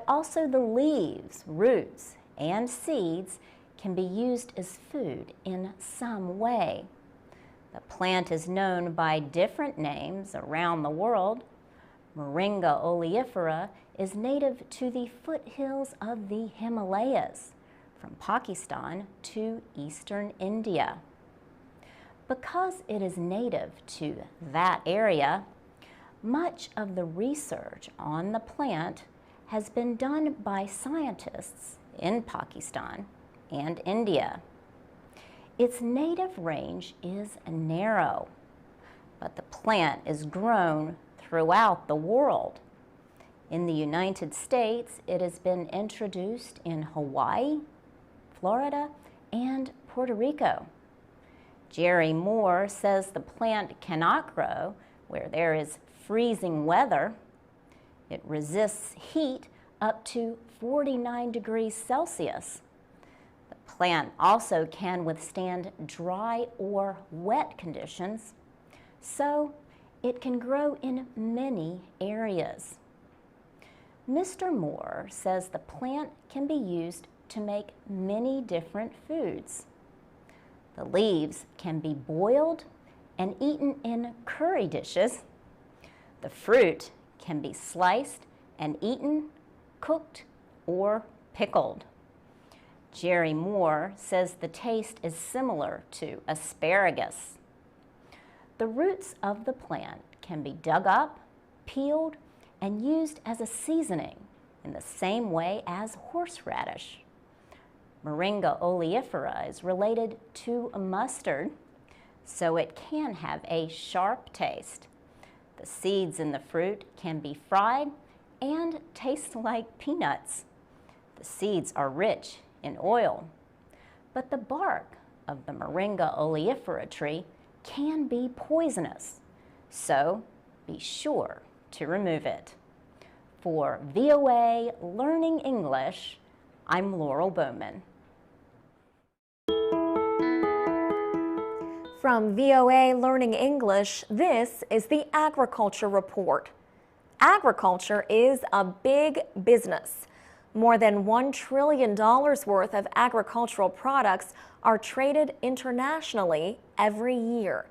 but also the leaves, roots, and seeds can be used as food in some way. The plant is known by different names around the world. Moringa oleifera is native to the foothills of the Himalayas, from Pakistan to eastern India. Because it is native to that area, much of the research on the plant has been done by scientists in Pakistan and India. Its native range is narrow, but the plant is grown throughout the world. In the United States, it has been introduced in Hawaii, Florida, and Puerto Rico. Jerry Moore says the plant cannot grow where there is freezing weather. It resists heat up to 49 degrees Celsius. The plant also can withstand dry or wet conditions, so it can grow in many areas. Mr. Moore says the plant can be used to make many different foods. The leaves can be boiled and eaten in curry dishes. The fruit can be sliced and eaten, cooked, or pickled. Jerry Moore says the taste is similar to asparagus. The roots of the plant can be dug up, peeled, and used as a seasoning in the same way as horseradish. Moringa oleifera is related to mustard, so it can have a sharp taste. The seeds in the fruit can be fried and taste like peanuts. The seeds are rich in oil, but the bark of the Moringa oleifera tree can be poisonous, so be sure to remove it. For VOA Learning English, I'm Laurel Bowman. From VOA Learning English, this is the Agriculture Report. Agriculture is a big business. More than $1 trillion worth of agricultural products are traded internationally every year.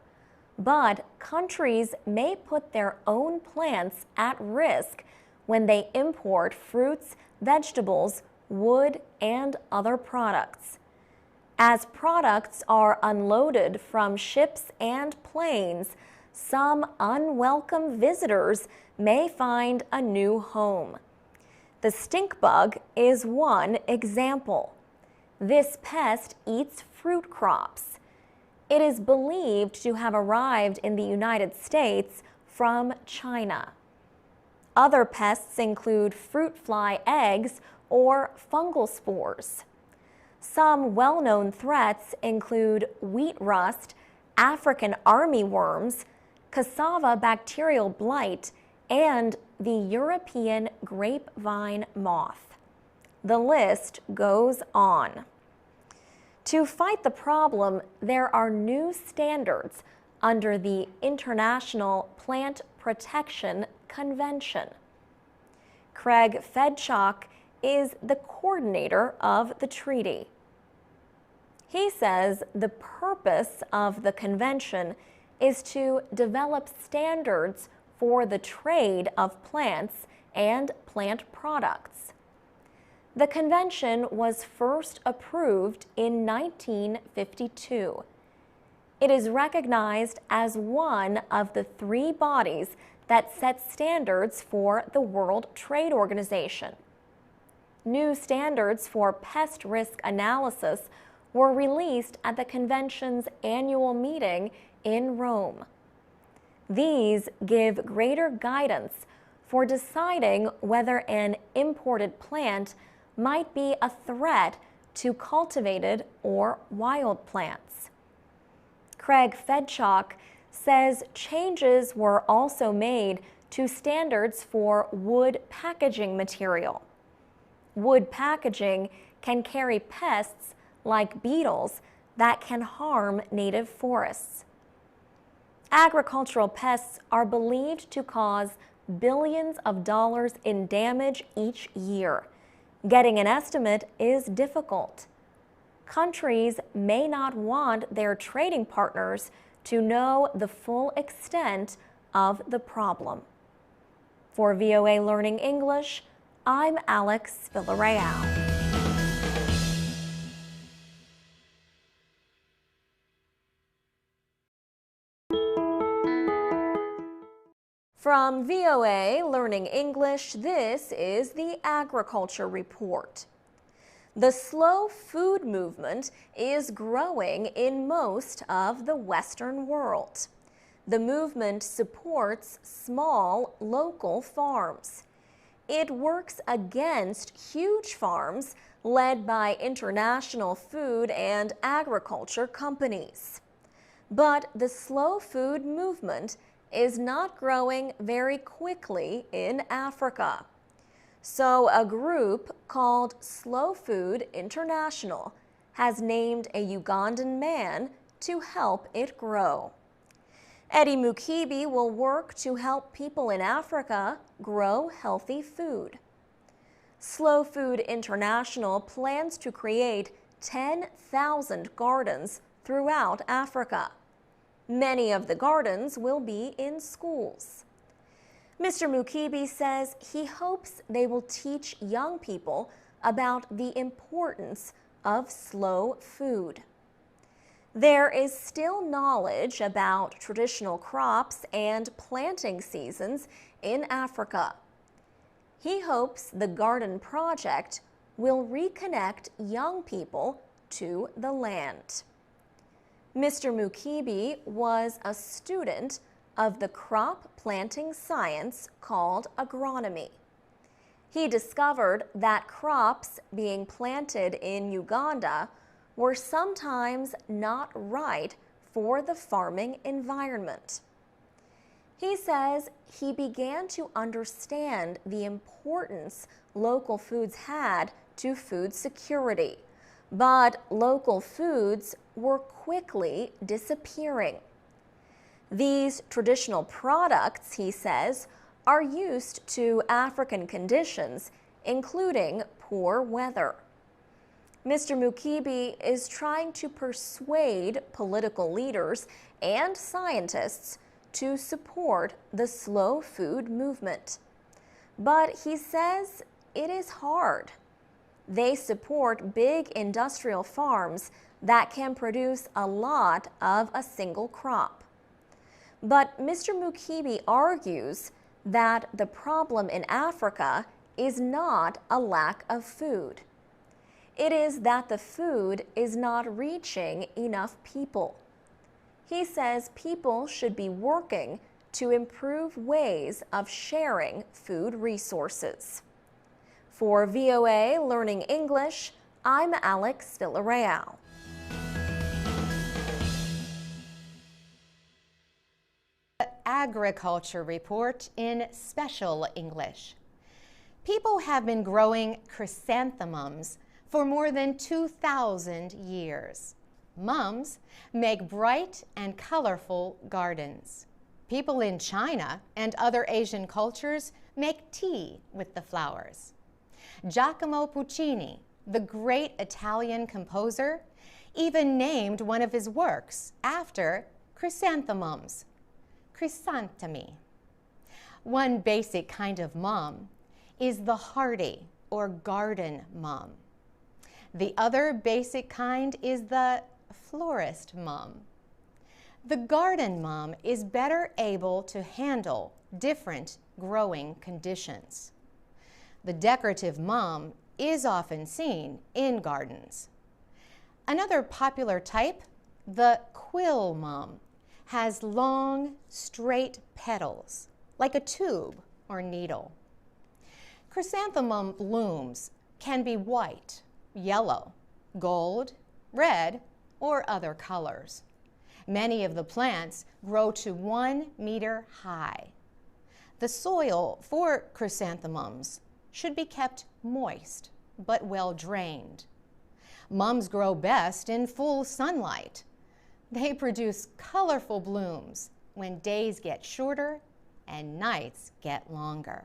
But countries may put their own plants at risk when they import fruits, vegetables, wood, and other products. As products are unloaded from ships and planes, some unwelcome visitors may find a new home. The stink bug is one example. This pest eats fruit crops. It is believed to have arrived in the United States from China. Other pests include fruit fly eggs or fungal spores. Some well-known threats include wheat rust, African armyworms, cassava bacterial blight, and the European grapevine moth. The list goes on. To fight the problem, there are new standards under the International Plant Protection Convention. Craig Fedchuk is the coordinator of the treaty. He says the purpose of the convention is to develop standards for the trade of plants and plant products. The convention was first approved in 1952. It is recognized as one of the 3 bodies that set standards for the World Trade Organization. New standards for pest risk analysis were released at the convention's annual meeting in Rome. These give greater guidance for deciding whether an imported plant might be a threat to cultivated or wild plants. Craig Fedchuk says changes were also made to standards for wood packaging material. Wood packaging can carry pests like beetles that can harm native forests. Agricultural pests are believed to cause billions of dollars in damage each year. Getting an estimate is difficult. Countries may not want their trading partners to know the full extent of the problem. For VOA Learning English, I'm Alex Villarreal. From VOA Learning English, this is the Agriculture Report. The slow food movement is growing in most of the Western world. The movement supports small, local farms. It works against huge farms led by international food and agriculture companies. But the slow food movement is not growing very quickly in Africa. So a group called Slow Food International has named a Ugandan man to help it grow. Eddie Mukibi will work to help people in Africa grow healthy food. Slow Food International plans to create 10,000 gardens throughout Africa. Many of the gardens will be in schools. Mr. Mukibi says he hopes they will teach young people about the importance of slow food. There is still knowledge about traditional crops and planting seasons in Africa. He hopes the garden project will reconnect young people to the land. Mr. Mukibi was a student of the crop planting science called agronomy. He discovered that crops being planted in Uganda were sometimes not right for the farming environment. He says he began to understand the importance local foods had to food security, but local foods were quickly disappearing. These traditional products, he says, are used to African conditions, including poor weather. Mr. Mukibi is trying to persuade political leaders and scientists to support the slow food movement. But he says it is hard. They support big industrial farms that can produce a lot of a single crop. But Mr. Mukibi argues that the problem in Africa is not a lack of food. It is that the food is not reaching enough people. He says people should be working to improve ways of sharing food resources. For VOA Learning English, I'm Alex Villarreal. Agriculture Report in Special English. People have been growing chrysanthemums for more than 2,000 years. Mums make bright and colorful gardens. People in China and other Asian cultures make tea with the flowers. Giacomo Puccini, the great Italian composer, even named one of his works after chrysanthemums, chrysanthemi. One basic kind of mum is the hardy or garden mum. The other basic kind is the florist mum. The garden mum is better able to handle different growing conditions. The decorative mum is often seen in gardens. Another popular type, the quill mum, has long, straight petals, like a tube or needle. Chrysanthemum blooms can be white, yellow, gold, red, or other colors. Many of the plants grow to 1 meter high. The soil for chrysanthemums should be kept moist but well drained. Mums grow best in full sunlight. They produce colorful blooms when days get shorter and nights get longer.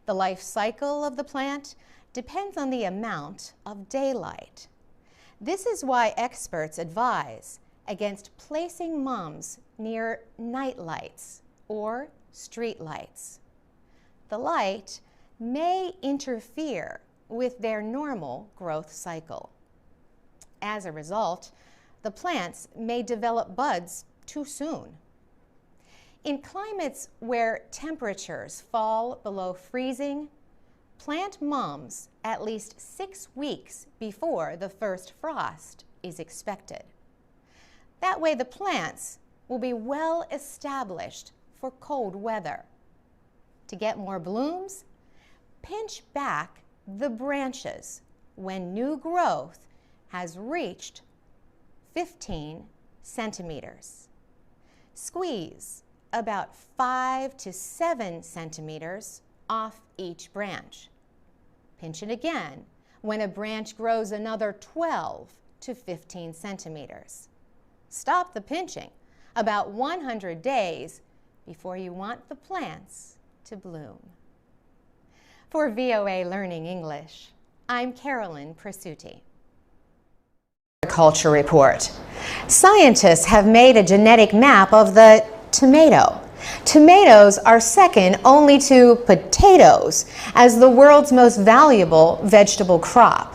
The life cycle of the plant depends on the amount of daylight. This is why experts advise against placing mums near night lights or street lights. The light may interfere with their normal growth cycle. As a result, the plants may develop buds too soon. In climates where temperatures fall below freezing, plant mums at least 6 weeks before the first frost is expected. That way the plants will be well established for cold weather. To get more blooms, pinch back the branches when new growth has reached 15 centimeters. Squeeze about 5 to 7 centimeters off each branch. Pinch it again when a branch grows another 12 to 15 centimeters. Stop the pinching about 100 days before you want the plants to bloom. For VOA Learning English, I'm Carolyn Presutti. Agriculture Report. Scientists have made a genetic map of the tomato. Tomatoes are second only to potatoes as the world's most valuable vegetable crop.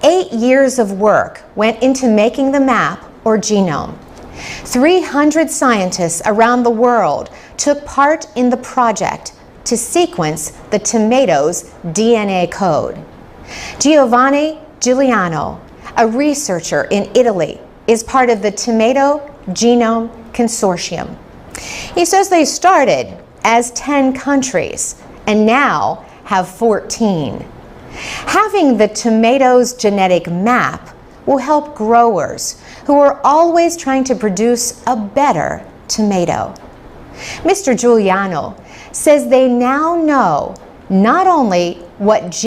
8 years of work went into making the map or genome. 300 scientists around the world took part in the project to sequence the tomato's DNA code. Giovanni Giuliano, a researcher in Italy, is part of the Tomato Genome Consortium. He says they started as 10 countries and now have 14. Having the tomato's genetic map will help growers who are always trying to produce a better tomato. Mr. Giuliano says they now know not only what